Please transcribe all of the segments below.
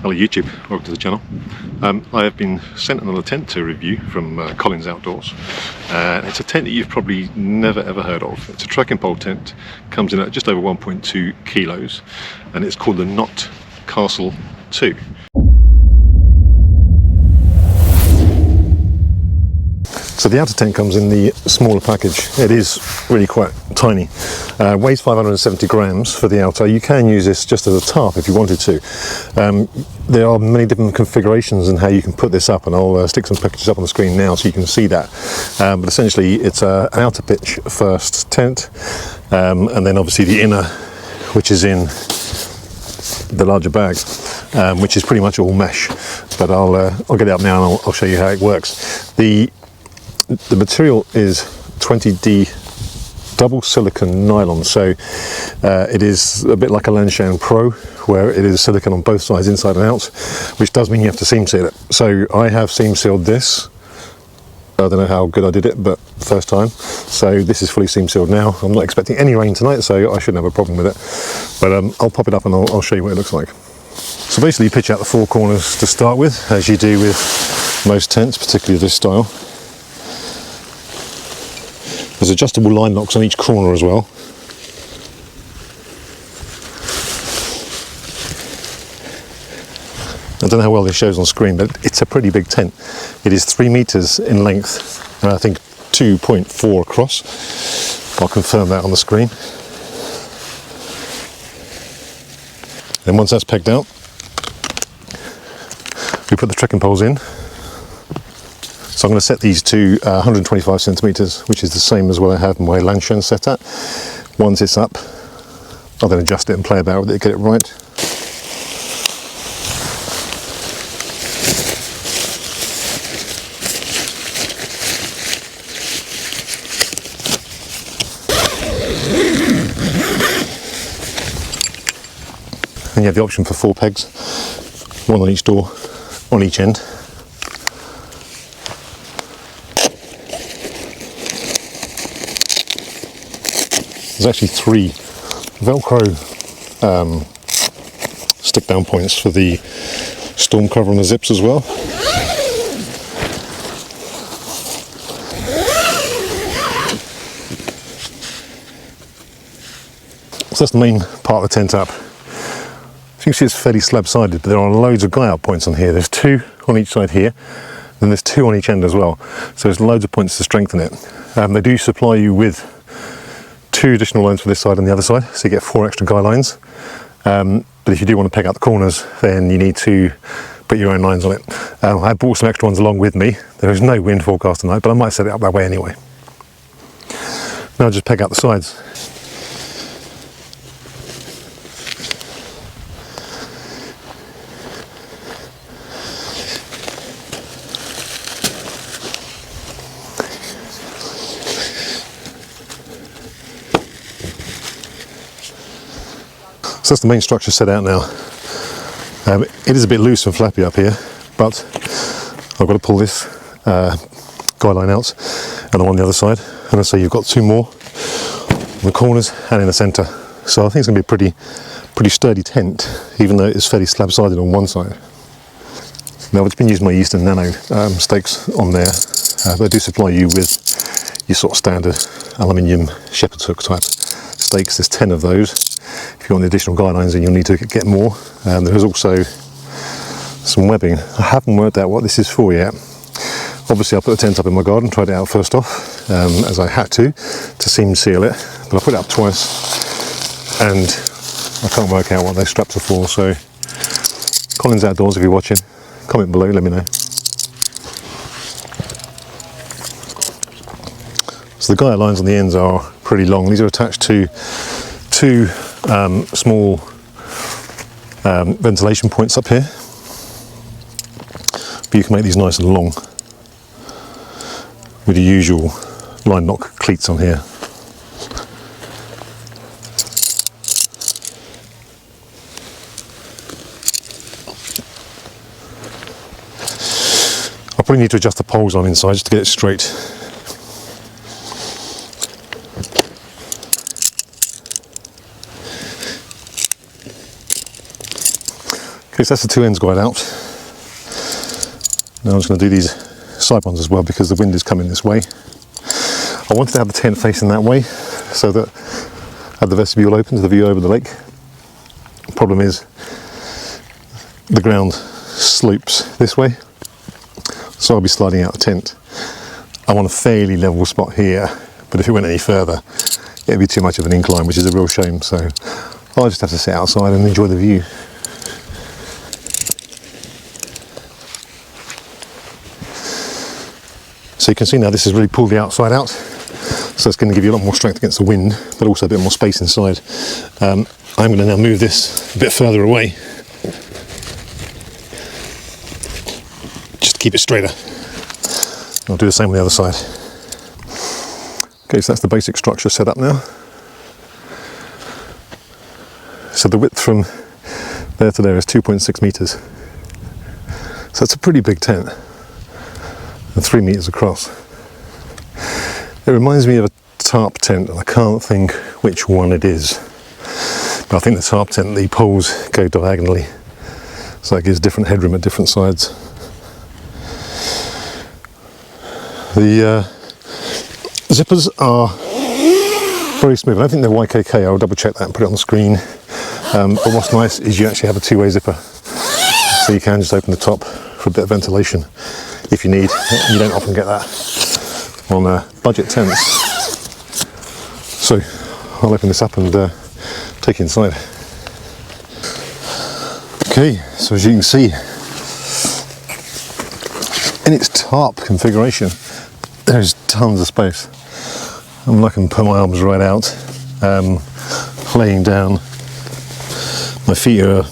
Hello YouTube, welcome to the channel. I have been sent another tent to review from Collins Outdoors. It's a tent that you've probably never ever heard of. It's a trekking pole tent, comes in at just over 1.2 kilos, and it's called the Knot Castle 2. So the outer tent comes in the smaller package. It is really quite tiny. Weighs 570 grams for the outer. You can use this just as a tarp if you wanted to. There are many different configurations and how you can put this up, and I'll stick some pictures up on the screen now so you can see that. But essentially it's an outer pitch first tent, and then obviously the inner, which is in the larger bag, which is pretty much all mesh. But I'll get it up now and I'll show you how it works. The material is 20D double silicon nylon, so it is a bit like a Lanshan Pro, where it is silicon on both sides, inside and out, which does mean you have to seam seal it. So I have seam sealed this. I don't know how good I did it, but first time. So this is fully seam sealed now. I'm not expecting any rain tonight, so I shouldn't have a problem with it. But I'll pop it up and I'll show you what it looks like. So basically you pitch out the four corners to start with, as you do with most tents, particularly this style. There's adjustable line locks on each corner as well. I don't know how well this shows on screen, but it's a pretty big tent. It is 3 meters in length and I think 2.4 across. I'll confirm that on the screen. Then once that's pegged out, we put the trekking poles in. So I'm going to set these to 125 centimeters, which is the same as what I have my Lanshan set at. Once it's up, I'll then adjust it and play about with it, get it right. And you have the option for 4 pegs, 1 on each door, on each end. There's actually 3 Velcro stick down points for the storm cover and the zips as well. So that's the main part of the tent up. As you can see, it's fairly slab sided, but there are loads of guy out points on here. There's 2 on each side here, then there's 2 on each end as well. So there's loads of points to strengthen it. They do supply you with 2 additional lines for this side and the other side, so you get 4 extra guy lines. But if you do want to peg out the corners, then you need to put your own lines on it. I brought some extra ones along with me. There is no wind forecast tonight, but I might set it up that way anyway. Now I'll just peg out the sides. So that's the main structure set out now. It is a bit loose and flappy up here, but I've got to pull this guy line out and I'm on the other side. And so you've got 2 more on the corners and in the centre. So I think it's going to be a pretty sturdy tent, even though it's fairly slab-sided on one side. Now I've just been using my Eastern Nano stakes on there. They do supply you with your sort of standard aluminium shepherd's hook type stakes. There's 10 of those. If you want the additional guidelines, then you'll need to get more. There is also some webbing. I haven't worked out what this is for yet. Obviously I put the tent up in my garden, tried it out first off, as I had to seam seal it, but I put it up twice and I can't work out what those straps are for. So Collins Outdoors, if you're watching, comment below, let me know. So the guy lines on the ends are pretty long. These are attached to 2 small ventilation points up here, but you can make these nice and long with the usual line lock cleats on here. I'll probably need to adjust the poles on inside just to get it straight. Okay, so that's the two ends guide out. Now I'm just going to do these side ones as well because the wind is coming this way. I wanted to have the tent facing that way so that I had the vestibule open to the view over the lake. The problem is the ground slopes this way, so I'll be sliding out the tent. I'm on a fairly level spot here, but if it went any further it'd be too much of an incline, which is a real shame, so I'll just have to sit outside and enjoy the view. So you can see now this has really pulled the outside out, so it's going to give you a lot more strength against the wind, but also a bit more space inside. I'm going to now move this a bit further away, just to keep it straighter. I'll do the same on the other side. Okay, so that's the basic structure set up now. So the width from there to there is 2.6 meters. So it's a pretty big tent, and 3 meters across. It reminds me of a tarp tent, and I can't think which one it is. But I think the tarp tent, the poles go diagonally, so it gives different headroom at different sides. The zippers are very smooth. I don't think they're YKK, I'll double check that and put it on the screen. But what's nice is you actually have a two-way zipper, so you can just open the top for a bit of ventilation if you need. You don't often get that on budget tents. So I'll open this up and take it inside. Okay, so as you can see, in its tarp configuration, there's tons of space. I can put my arms right out, laying down. My feet are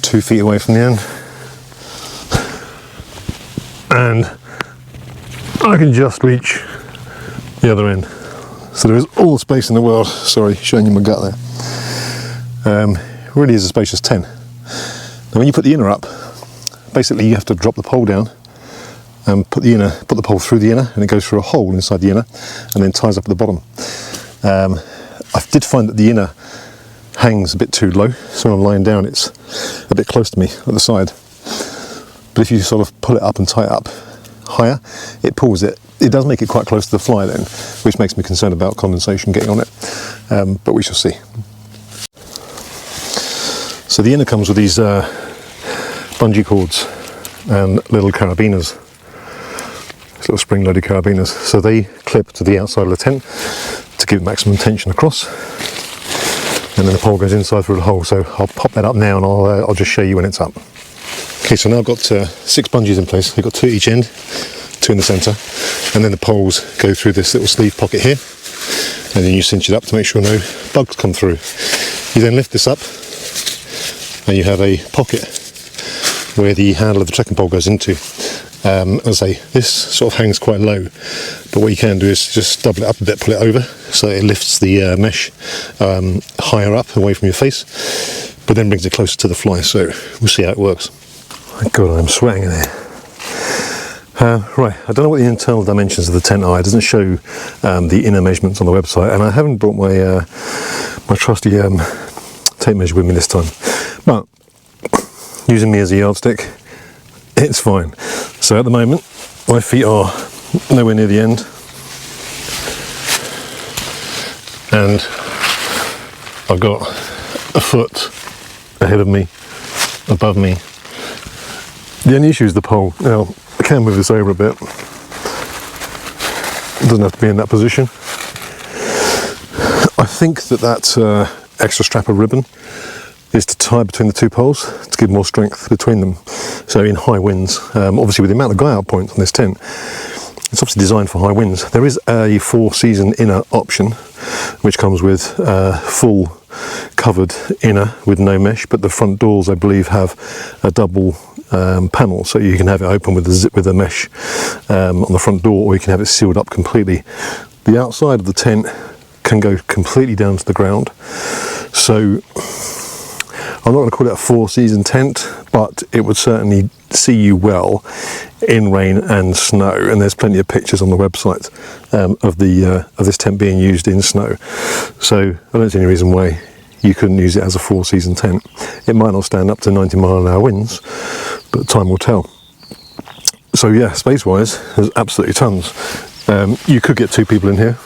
2 feet away from the end, and I can just reach the other end. So there is all the space in the world. Sorry, showing you my gut there. Really is a spacious tent. Now when you put the inner up, basically you have to drop the pole down and put the pole through the inner, and it goes through a hole inside the inner and then ties up at the bottom. I did find that the inner hangs a bit too low, so when I'm lying down it's a bit close to me at the side. But if you sort of pull it up and tie it up higher, it pulls it. It does make it quite close to the fly then, which makes me concerned about condensation getting on it, but we shall see. So the inner comes with these bungee cords and little carabiners, these little spring-loaded carabiners. So they clip to the outside of the tent to give maximum tension across, and then the pole goes inside through the hole. So I'll pop that up now and I'll just show you when it's up. Okay, so now I've got 6 bungees in place. I've got 2 at each end, 2 in the centre, and then the poles go through this little sleeve pocket here, and then you cinch it up to make sure no bugs come through. You then lift this up and you have a pocket where the handle of the trekking pole goes into. As I say, this sort of hangs quite low, but what you can do is just double it up a bit, pull it over, so it lifts the mesh higher up away from your face, but then brings it closer to the fly. So we'll see how it works. God, I'm sweating in here. Right, I don't know what the internal dimensions of the tent are. It doesn't show the inner measurements on the website, and I haven't brought my my trusty tape measure with me this time, but using me as a yardstick, it's fine. So at the moment my feet are nowhere near the end, and I've got a foot ahead of me, above me. The only issue is the pole. Now I can move this over a bit. It doesn't have to be in that position. I think that extra strap of ribbon is to tie between the 2 poles to give more strength between them. So in high winds, obviously with the amount of guy out points on this tent, it's obviously designed for high winds. There is a 4-season inner option, which comes with full covered inner with no mesh, but the front doors I believe have a double panel, so you can have it open with a mesh on the front door, or you can have it sealed up completely. The outside of the tent can go completely down to the ground, so I'm not going to call it a 4-season tent, but it would certainly see you well in rain and snow, and there's plenty of pictures on the website of this tent being used in snow, so I don't see any reason why you couldn't use it as a 4-season tent. It might not stand up to 90-mile-an-hour winds, but time will tell. So yeah, space-wise, there's absolutely tons. You could get 2 people in here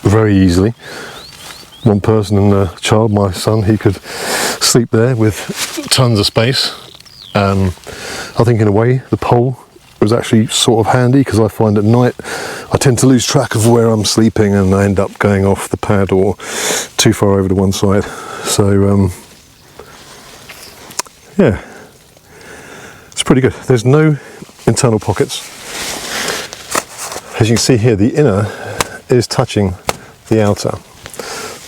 very easily. One person and a child, my son, he could sleep there with tons of space. I think in a way the pole was actually sort of handy, because I find at night I tend to lose track of where I'm sleeping and I end up going off the pad or too far over to one side. So yeah, it's pretty good. There's no internal pockets. As you can see here, the inner is touching the outer.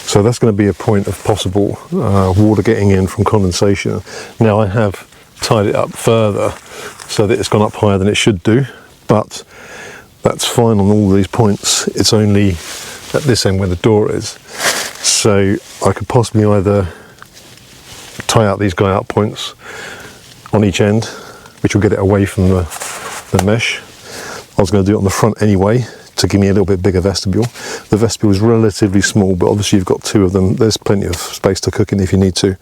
So that's going to be a point of possible water getting in from condensation. Now I have tied it up further so that it's gone up higher than it should do, but that's fine on all these points. It's only at this end where the door is. So I could possibly either tie out these guy out points on each end, which will get it away from the mesh. I was going to do it on the front anyway, to give me a little bit bigger vestibule. The vestibule is relatively small, but obviously you've got 2 of them. There's plenty of space to cook in if you need to.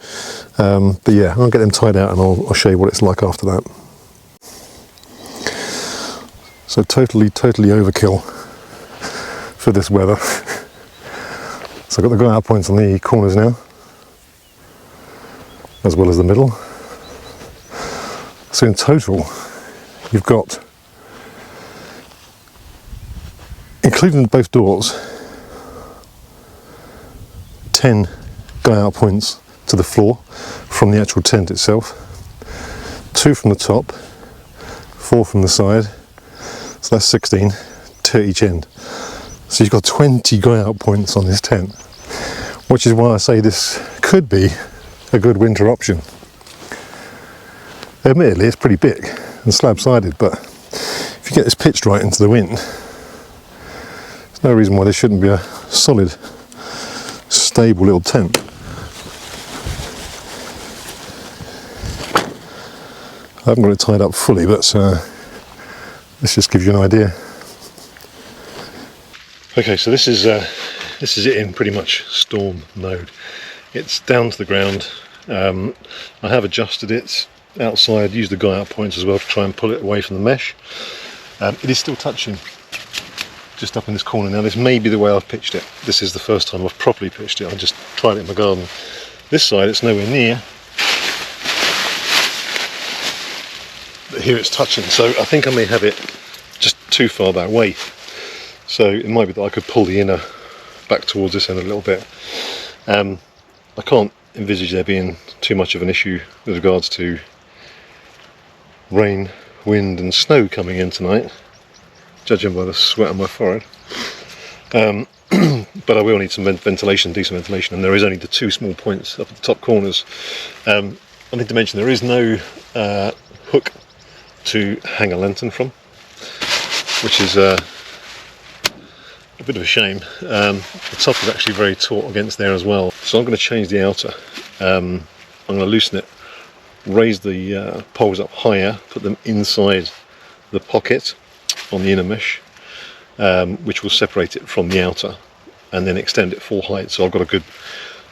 But yeah, I'll get them tied out and I'll show you what it's like after that. So totally overkill for this weather. So I've got the guy out points on the corners now, as well as the middle. So in total, you've got, including both doors, 10 guy out points to the floor from the actual tent itself, 2 from the top, 4 from the side, so that's 16, 2 each end. So you've got 20 guy out points on this tent, which is why I say this could be a good winter option. Admittedly, it's pretty big and slab-sided, but if you get this pitched right into the wind, there's no reason why this shouldn't be a solid, stable little tent. I haven't got it tied up fully, but this just gives you an idea. Okay, so this is it in pretty much storm mode. It's down to the ground. I have adjusted it outside, used the guy out points as well to try and pull it away from the mesh. It is still touching just up in this corner. Now this may be the way I've pitched it. This is the first time I've properly pitched it. I just tried it in my garden. This side it's nowhere near, but here it's touching, so I think I may have it just too far that way. So it might be that I could pull the inner back towards this end a little bit. I can't envisage there being too much of an issue with regards to rain, wind and snow coming in tonight, judging by the sweat on my forehead. But I will need some ventilation, decent ventilation, and there is only the 2 small points up at the top corners. I need to mention there is no hook to hang a lantern from, which is a bit of a shame. The top is actually very taut against there as well, so I'm going to change the outer. I'm going to loosen it, raise the poles up higher, put them inside the pocket on the inner mesh, which will separate it from the outer, and then extend it full height, so I've got a good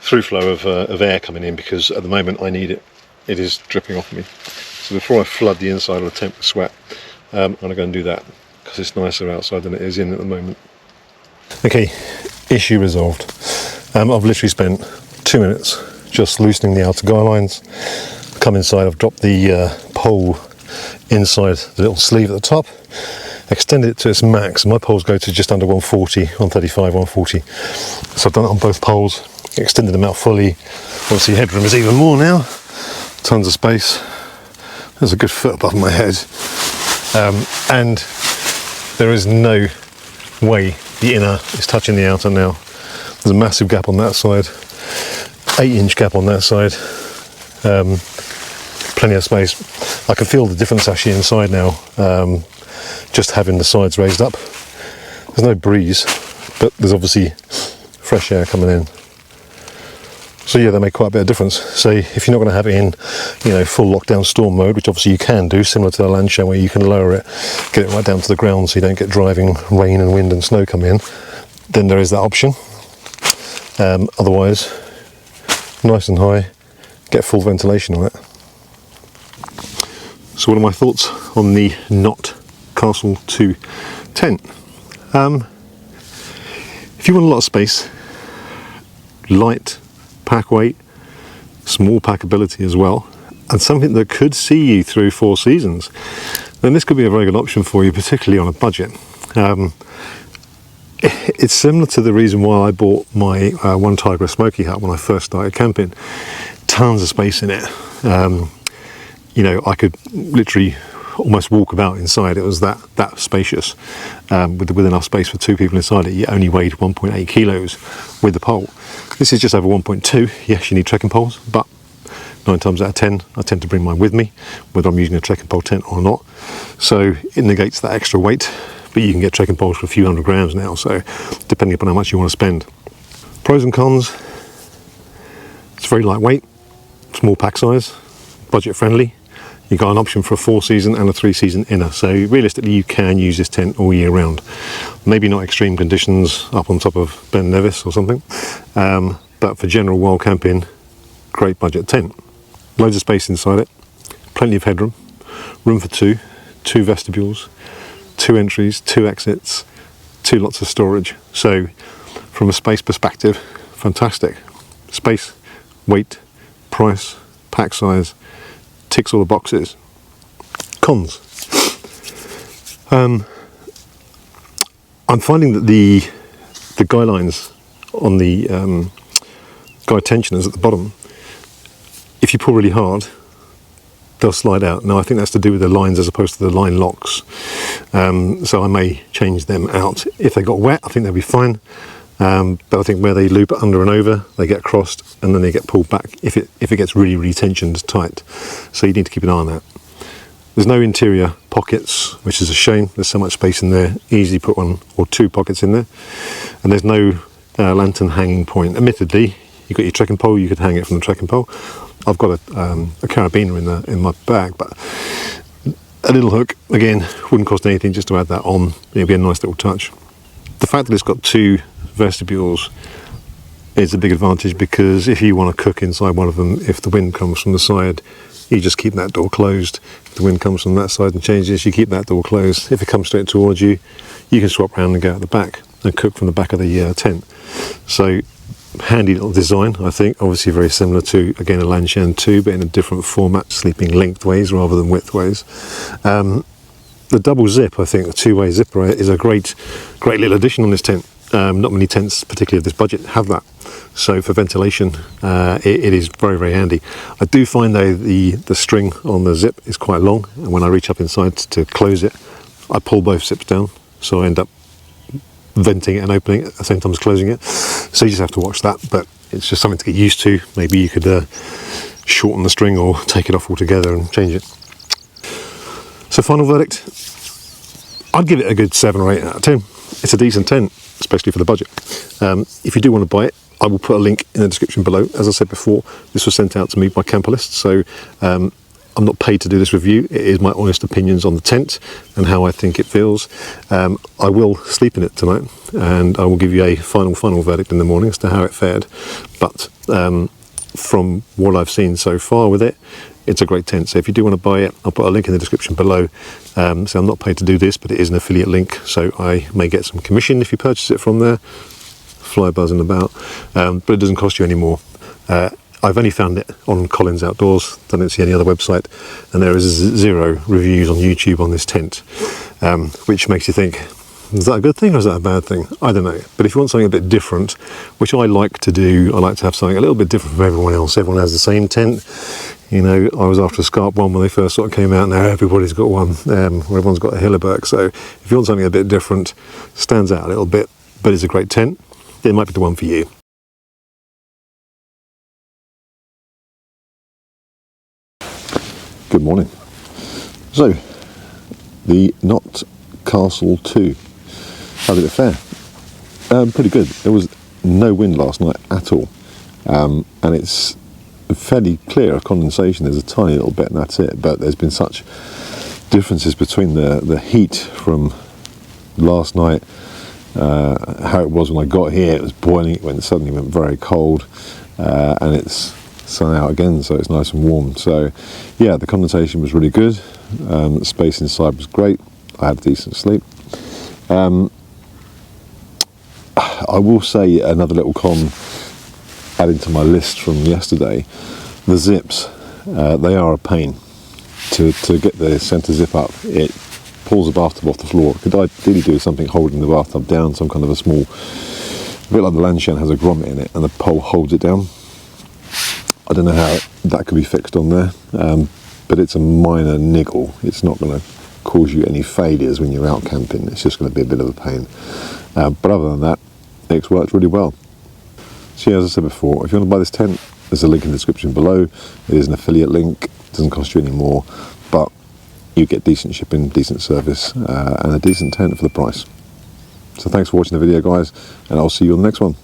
through flow of air coming in, because at the moment I need it. It is dripping off me. So before I flood the inside of the tent with sweat, I'm going to go and do that, because it's nicer outside than it is in at the moment. Okay, issue resolved. I've literally spent 2 minutes just loosening the outer guy lines. Come inside, I've dropped the pole inside the little sleeve at the top, extended it to its max. My poles go to just under 140, 135, 140. So I've done it on both poles, extended them out fully. Obviously headroom is even more now, tons of space. There's a good foot above my head. And there is no way the inner is touching the outer now. There's a massive gap on that side, 8-inch gap on that side, plenty of space. I can feel the difference actually inside now, just having the sides raised up. There's no breeze, but there's obviously fresh air coming in. So yeah, that made quite a bit of difference. So if you're not going to have it in, full lockdown storm mode, which obviously you can do, similar to the land show where you can lower it, get it right down to the ground so you don't get driving rain and wind and snow come in, then there is that option. Otherwise, nice and high, get full ventilation on it. So what are my thoughts on the Not Castle 2 tent? If you want a lot of space, light pack weight, small packability as well, and something that could see you through 4 seasons, then this could be a very good option for you, particularly on a budget. It's similar to the reason why I bought my One Tiger Smoky hut when I first started camping. Tons of space in it. You know, I could literally almost walk about inside. It was that spacious, with enough space for 2 people inside it. It only weighed 1.8 kilos with the pole. This is just over 1.2. Yes, you need trekking poles, but 9 times out of 10, I tend to bring mine with me, whether I'm using a trekking pole tent or not. So it negates that extra weight, but you can get trekking poles for a few hundred grams now, so depending upon how much you want to spend. Pros and cons: it's very lightweight, small pack size, budget friendly. You've got an option for a 4-season and a 3-season inner, so realistically you can use this tent all year round. Maybe not extreme conditions up on top of Ben Nevis or something, but for general wild camping, great budget tent. Loads of space inside it, plenty of headroom, room for 2 vestibules, 2 entries, 2 exits, 2 lots of storage. So from a space perspective, fantastic. Space, weight, price, pack size, ticks all the boxes. Cons. I'm finding that the guy lines on the guy tensioners at the bottom, if you pull really hard, they'll slide out. Now I think that's to do with the lines as opposed to the line locks. So I may change them out. If they got wet, I think they'll be fine. But I think where they loop under and over, they get crossed and then they get pulled back if it gets really, really tensioned tight. So you need to keep an eye on that. There's no interior pockets, which is a shame. There's so much space in there. Easily put 1 or 2 pockets in there. And there's no lantern hanging point. Admittedly, you've got your trekking pole, you could hang it from the trekking pole. I've got a carabiner in my bag, but a little hook, again, wouldn't cost anything just to add that on. It'd be a nice little touch. The fact that it's got 2 vestibules is a big advantage, because if you want to cook inside one of them, if the wind comes from the side, you just keep that door closed. If the wind comes from that side and changes, you keep that door closed. If it comes straight towards you, you can swap around and go out the back and cook from the back of the tent. So handy little design, I think. Obviously very similar to, again, a Lanshan 2, but in a different format, sleeping lengthways rather than widthways. The double zip, I think, the 2-way zipper is a great little addition on this tent. Not many tents, particularly of this budget, have that. So for ventilation, it is very, very handy. I do find though the string on the zip is quite long, and when I reach up inside to close it, I pull both zips down, so I end up venting it and opening it at the same time as closing it. So you just have to watch that, but it's just something to get used to. Maybe you could shorten the string or take it off altogether and change it. So final verdict, I'd give it a good 7 or 8 out of 10. It's a decent tent, especially for the budget. If you do want to buy it, I will put a link in the description below. As I said before, this was sent out to me by Camperlist, so I'm not paid to do this review. It is my honest opinions on the tent and how I think it feels. I will sleep in it tonight, and I will give you a final verdict in the morning as to how it fared. But from what I've seen so far with it, it's a great tent. So if you do want to buy it, I'll put a link in the description below. So I'm not paid to do this, but it is an affiliate link, so I may get some commission if you purchase it from there. Fly buzzing about, but it doesn't cost you any more. I've only found it on Collins Outdoors, don't see any other website, and there is 0 reviews on YouTube on this tent, which makes you think, is that a good thing or is that a bad thing? I don't know. But if you want something a bit different, which I like to do, I like to have something a little bit different from everyone else. Everyone has the same tent. You know, I was after a Scarp one when they first sort of came out. Now everybody's got one, where everyone's got a Hilleberg. So if you want something a bit different, stands out a little bit, but it's a great tent, it might be the one for you. Good morning. So, the Not Castle 2. How did it fare? Pretty good. There was no wind last night at all, and it's fairly clear of condensation. There's a tiny little bit and that's it, but there's been such differences between the heat from last night, how it was when I got here. It was boiling, it suddenly went very cold, and it's sun out again, so it's nice and warm. So yeah, the condensation was really good. The space inside was great. I had a decent sleep. I will say another little con adding to my list from yesterday, the zips, they are a pain to get the centre zip up. It pulls the bathtub off the floor. It could ideally do something holding the bathtub down, some kind of a small, a bit like the Lanshan has a grommet in it and the pole holds it down. I don't know how that could be fixed on there, but it's a minor niggle. It's not going to cause you any failures when you're out camping. It's just going to be a bit of a pain. But other than that, it's worked really well. So yeah, as I said before, if you want to buy this tent, there's a link in the description below. It is an affiliate link. It doesn't cost you any more, but you get decent shipping, decent service, and a decent tent for the price. So thanks for watching the video, guys, and I'll see you on the next one.